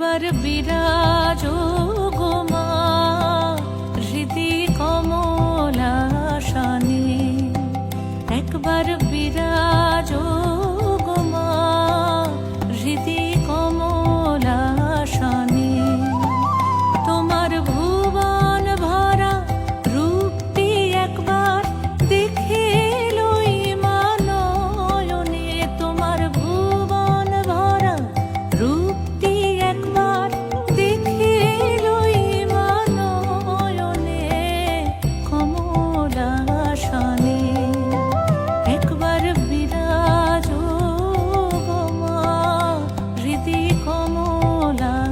একবার বিরাজ গো মা হৃদি কমলাসনে, একবার বিরাজ গো মা হৃদি কমলাসনে। তোমার ভুবন ভরা রূপটি একবার দেখে লই মা নয়নে, তোমার ভুবন ভরা রূপটি একবার দেখে লই মা নয়নে কমলাসনে। একবার বিরাজ গো মা হৃদি কমলাসনে।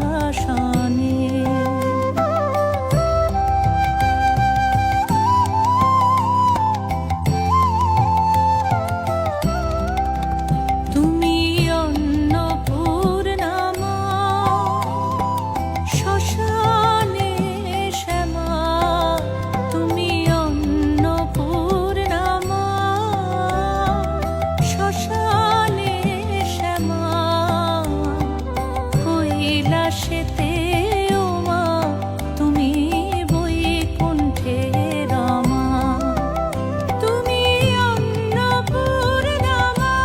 তুমি অন্নপূর্ণা মা, শ্মশানে শ্যামা, তুমি অন্নপূর্ণা মা, শ্মশানে শ্যামা। কৈলাসেতে ও মা তুমি বৈকুণ্ঠে রমা, তুমি অন্নপূর্ণা মা,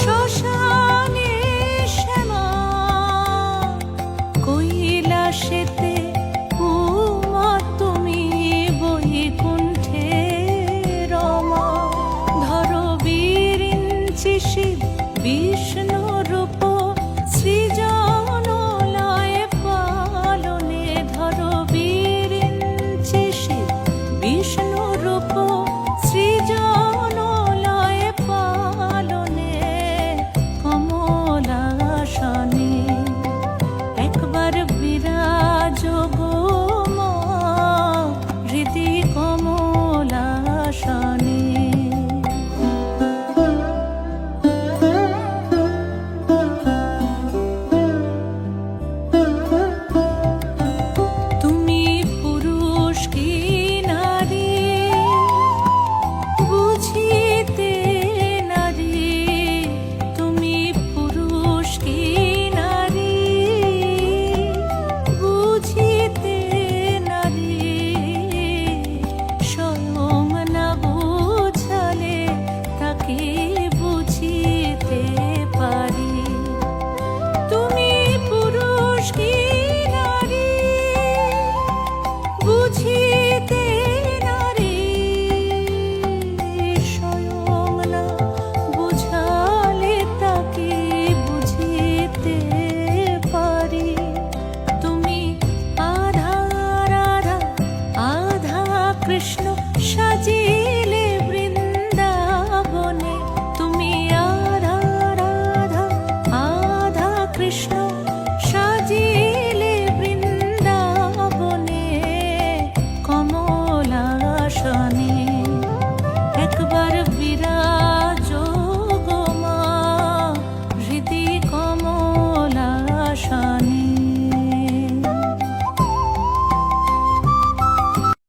শ্মশানে শ্যামা। কৈলাসেতে ও মা তুমি বৈকুণ্ঠে রমা। ধরো বিরিঞ্চি শিব বিষ্ণু রূপ সৃজন লয় পালনে, ধরো বিরিঞ্চি শিব বিষ্ণু রূপ সৃজন লয় পালনে কমলাসনে। একবার বিরাজ গো মা হৃদি কমলাসনে। তুমি পুরুষ কি নারী বুঝিতে নারী, তুমি পুরুষ কি নারী বুঝিতে নারী। স্বয়ং না বুঝালে তাকে বুঝিতে পারি। তুমি পুরুষ কি